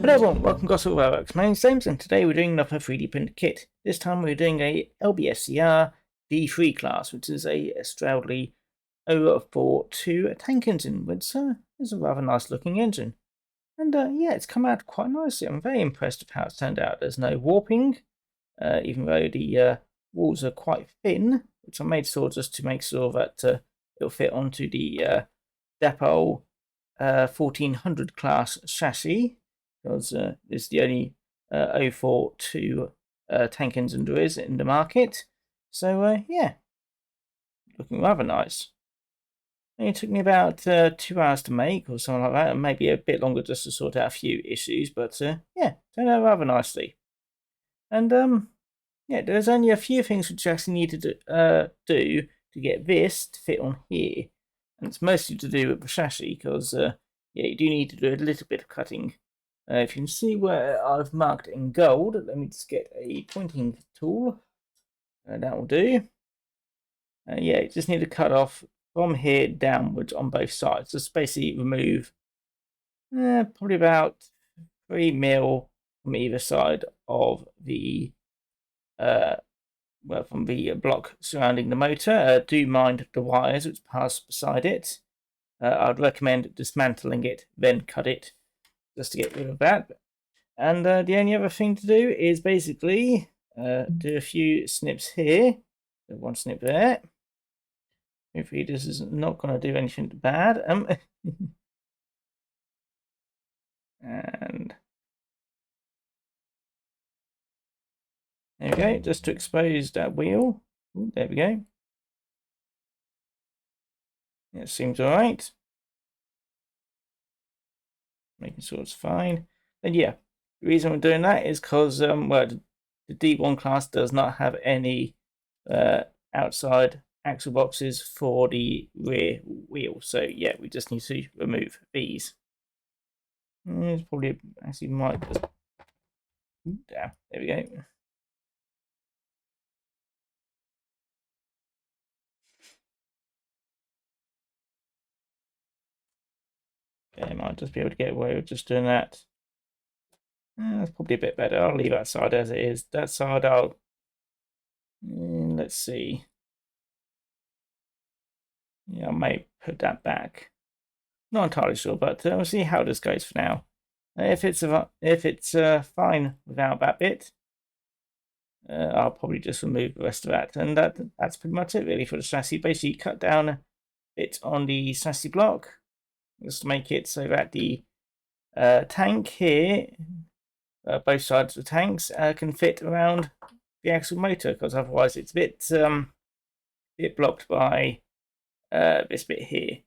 Hello everyone, welcome to Gosport Railworks. My name's James and today we're doing another 3D printed kit. This time we're doing a LBSCR D3 class, which is a Stroudley 042 tank engine, which is a rather nice looking engine. And yeah, it's come out quite nicely. I'm very impressed with how it's turned out. There's no warping, even though the walls are quite thin, which I made sure just to make sure that it'll fit onto the Dapol 1400 class chassis, because it's the only 042 tank engine there is in the market. So yeah, looking rather nice. It took me about 2 hours to make or something like that, and maybe a bit longer just to sort out a few issues, but yeah, turned out rather nicely. And yeah, there's only a few things which you actually need to do to get this to fit on here, and it's mostly to do with the chassis, because yeah, you do need to do a little bit of cutting. If you can see where I've marked in gold, let me just get a pointing tool. That will do. Yeah, you just need to cut off from here downwards on both sides. Just basically remove probably about 3 mil from either side of the well, from the block surrounding the motor. Do mind the wires which pass beside it. I'd recommend dismantling it, then cut it, just to get rid of that. And the only other thing to do is basically do a few snips here. So 1 snip there. Hopefully this is not going to do anything bad. And there we go, just to expose that wheel. Ooh, there we go. It seems alright. Making sure it's fine. And yeah, the reason we're doing that is because well, the D1 class does not have any outside axle boxes for the rear wheel. So yeah, we just need to remove these. It's probably actually might just down. There we go. Okay, I might just be able to get away with just doing that. That's probably a bit better. I'll leave that side as it is. That side I'll let's see. Yeah, I may put that back. Not entirely sure, but we'll see how this goes for now. If it's fine without that bit, I'll probably just remove the rest of that, and that's pretty much it really for the chassis. Basically, cut down a bit on the chassis block, just to make it so that the tank here, both sides of the tanks, can fit around the axle motor, because otherwise it's a bit blocked by this bit here.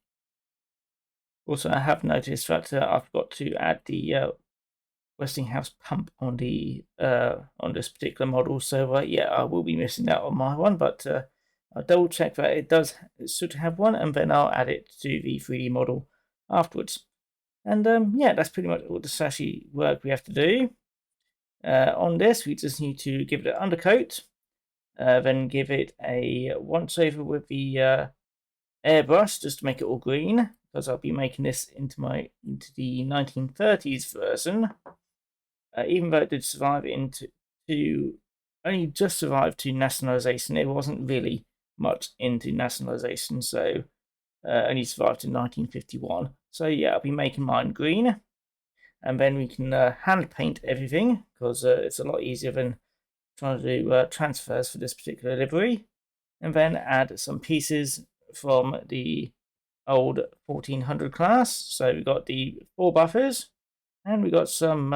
Also, I have noticed that I've got to add the Westinghouse pump on the on this particular model. So yeah, I will be missing that on my one, but I'll double check that it should have one, and then I'll add it to the 3D model afterwards. And yeah, that's pretty much all the chassis work we have to do. On this, we just need to give it an undercoat, then give it a once over with the airbrush just to make it all green, because I'll be making this into the 1930s version. Even though it did survive only just survived to nationalisation, it wasn't really much into nationalisation, so only survived to 1951. So yeah, I'll be making mine green, and then we can hand paint everything, because it's a lot easier than trying to do transfers for this particular livery, and then add some pieces from the old 1400 class. So we got the 4 buffers, and we got some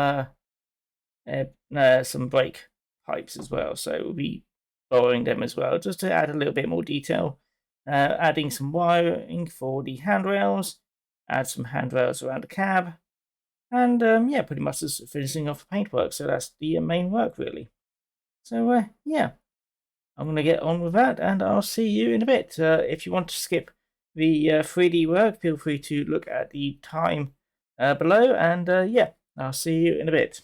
brake pipes as well. So we'll be borrowing them as well, just to add a little bit more detail. Adding some wiring for the handrails, add some handrails around the cab, and yeah, pretty much just finishing off the paintwork. So that's the main work really. So yeah, I'm going to get on with that, and I'll see you in a bit. If you want to skip the 3D work, feel free to look at the time below, and yeah, I'll see you in a bit.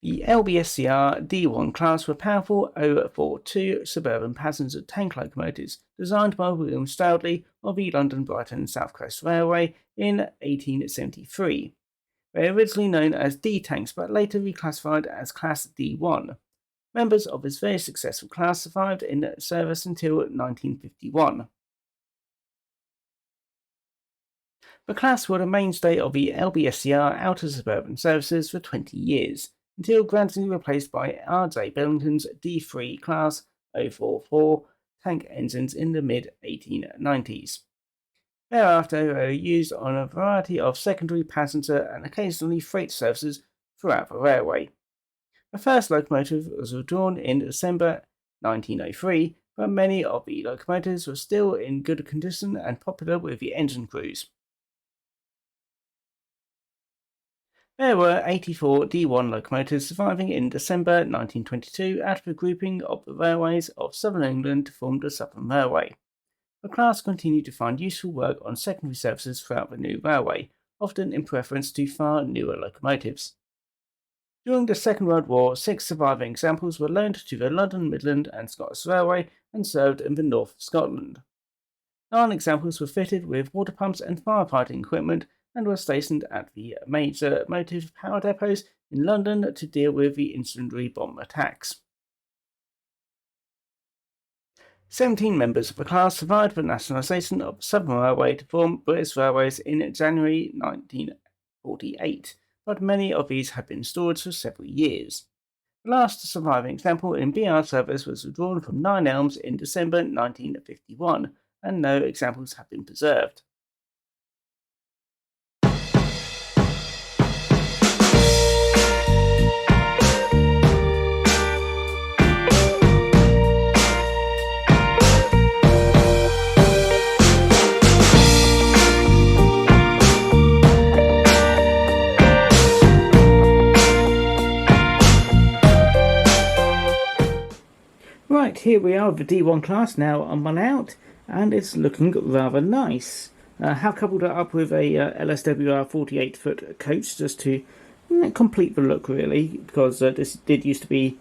The LBSCR D1 Class were powerful 042 suburban passenger tank locomotives designed by William Stoudley of the London, Brighton and South Coast Railway in 1873. They were originally known as D-tanks but later reclassified as Class D1. Members of this very successful class survived in service until 1951. The class were the mainstay of the LBSCR outer suburban services for 20 years, until gradually replaced by R.J. Billington's D3 Class 044 tank engines in the mid-1890s. Thereafter, they were used on a variety of secondary passenger and occasionally freight services throughout the railway. The first locomotive was withdrawn in December 1903, but many of the locomotives were still in good condition and popular with the engine crews. There were 84 D1 locomotives surviving in December 1922 out of a grouping of the railways of Southern England to form the Southern Railway. The class continued to find useful work on secondary services throughout the new railway, often in preference to far newer locomotives. During the Second World War, 6 surviving examples were loaned to the London, Midland and Scottish Railway and served in the north of Scotland. 9 examples were fitted with water pumps and firefighting equipment and were stationed at the major motive power depots in London to deal with the incendiary bomb attacks. 17 members of the class survived the nationalisation of the Southern Railway to form British Railways in January 1948, but many of these had been stored for several years. The last surviving example in BR service was withdrawn from Nine Elms in December 1951, and no examples have been preserved. Right, here we are with the D1 class now on one out, and it's looking rather nice. Have coupled it up with a LSWR 48-foot coach just to complete the look, really, because this did used to be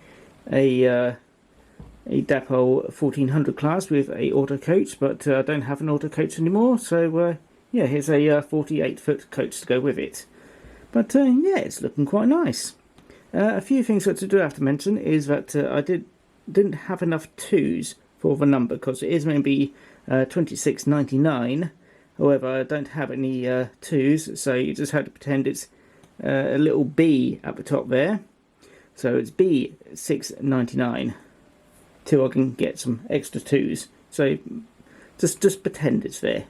a Dapol 1400 class with a auto coach, but I don't have an auto coach anymore, so yeah, here's a 48-foot coach to go with it. But yeah, it's looking quite nice. A few things that I do have to mention is that I didn't have enough twos for the number, because it is meant to be 2699. However, I don't have any twos, so you just have to pretend it's a little B at the top there. So it's B699 till I can get some extra twos. So just pretend it's there.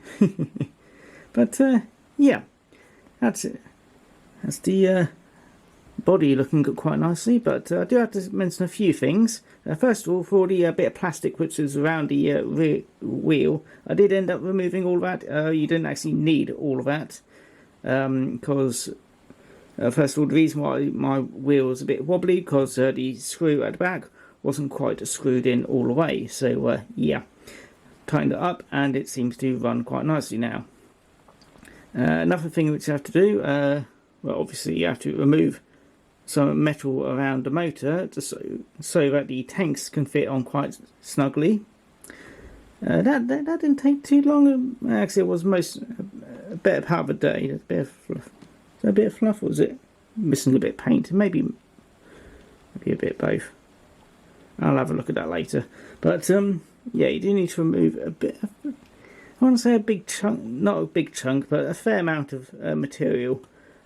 But yeah, that's it. That's the body looking quite nicely, but I do have to mention a few things. First of all, for the bit of plastic which is around the rear wheel, I did end up removing all of that. You didn't actually need all of that, because first of all, the reason why my wheel was a bit wobbly, because the screw at the back wasn't quite screwed in all the way. So yeah, tightened it up and it seems to run quite nicely now. Another thing which you have to do, well, obviously you have to remove some metal around the motor so that the tanks can fit on quite snugly. That didn't take too long. Actually, it was a better part of the day. A bit of fluff. Was a bit of fluff, or was it missing a bit of paint? Maybe a bit of both. I'll have a look at that later. But yeah, you do need to remove a bit of, I want to say a big chunk, not a big chunk, but a fair amount of material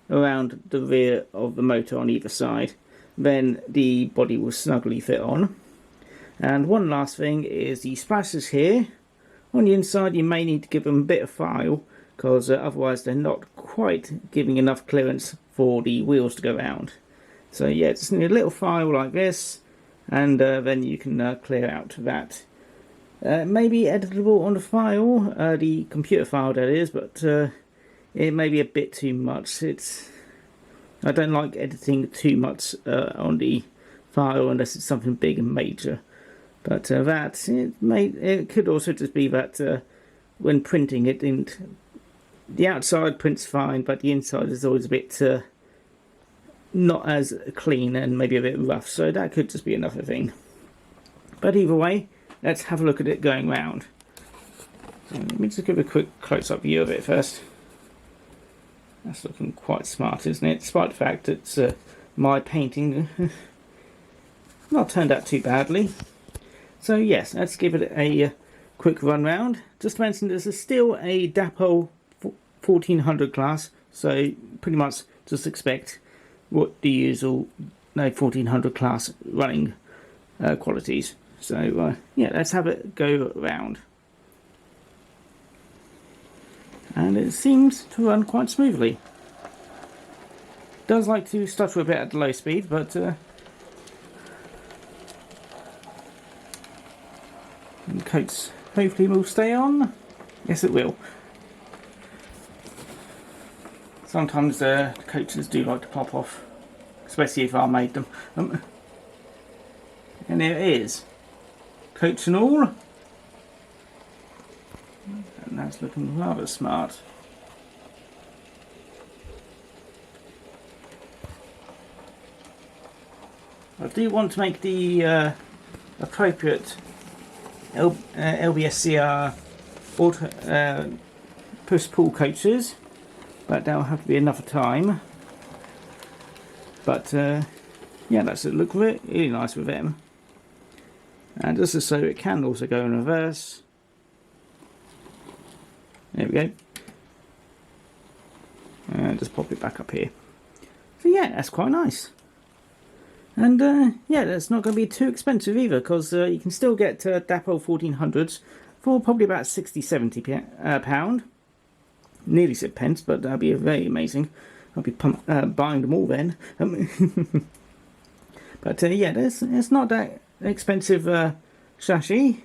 around the rear of the motor on either side. Then the body will snugly fit on. And one last thing is the splashes here. On the inside you may need to give them a bit of file, because otherwise they're not quite giving enough clearance for the wheels to go round. So yeah, just need a little file like this, and then you can clear out that. It may be editable on the file, the computer file that is, but it may be a bit too much. I don't like editing too much on the file unless it's something big and major. But it could also just be that when printing it, the outside prints fine, but the inside is always a bit not as clean and maybe a bit rough, so that could just be another thing. But either way, let's have a look at it going round. So let me just give a quick close-up view of it first. That's looking quite smart, isn't it? Despite the fact that my painting not turned out too badly. So yes, let's give it a quick run round. Just to mention, this is still a Dapol 1400 class, so pretty much just expect what the usual 1400 class running qualities. So yeah, let's have it go around. And it seems to run quite smoothly. Does like to stutter a bit at low speed, but the coats hopefully will stay on. Yes, it will. Sometimes the coaches do like to pop off, especially if I made them. And there it is, coats and all. And that's looking rather smart. I do want to make the appropriate LBSCR push-pull coaches, but that'll have to be another time. But yeah, that's it. Look really nice with them. And just so it can also go in reverse. There we go. And just pop it back up here. So yeah, that's quite nice. And yeah, that's not going to be too expensive either, because you can still get Dapol 1400s for probably about £60–70 nearly £6, but that'll be very amazing. I'll be buying them all then. But yeah, it's not that expensive chassis.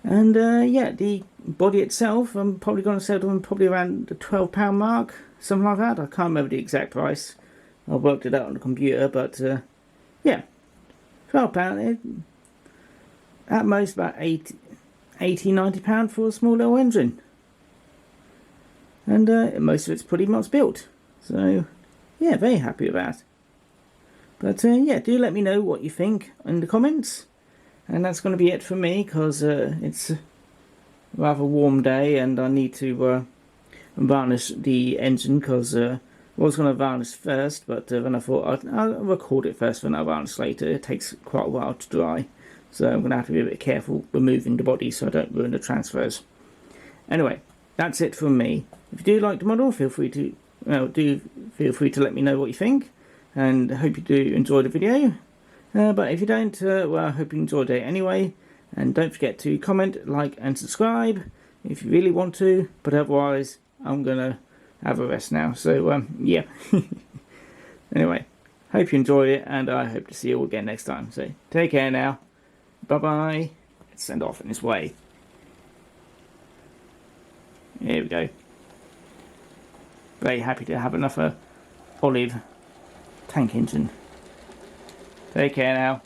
And yeah, the body itself, I'm probably going to sell them probably around the £12 mark, something like that. I can't remember the exact price. I worked it out on the computer, but yeah, £12. At most about £80–90 for a small little engine. And most of it's pretty much built. So yeah, very happy with that. But yeah, do let me know what you think in the comments. And that's going to be it for me, because it's a rather warm day and I need to varnish the engine, because I was going to varnish first, but then I thought I'll record it first, then I'll varnish later. It takes quite a while to dry, so I'm going to have to be a bit careful removing the body so I don't ruin the transfers. Anyway, that's it from me. If you do like the model, feel free to let me know what you think, and I hope you do enjoy the video. But if you don't, well, I hope you enjoyed it anyway. And don't forget to comment, like and subscribe if you really want to. But otherwise, I'm going to have a rest now. So, yeah. Anyway, hope you enjoyed it, and I hope to see you all again next time. So, take care now. Bye-bye. Let's send off in this way. Here we go. Very happy to have another olive tank engine. Take care now.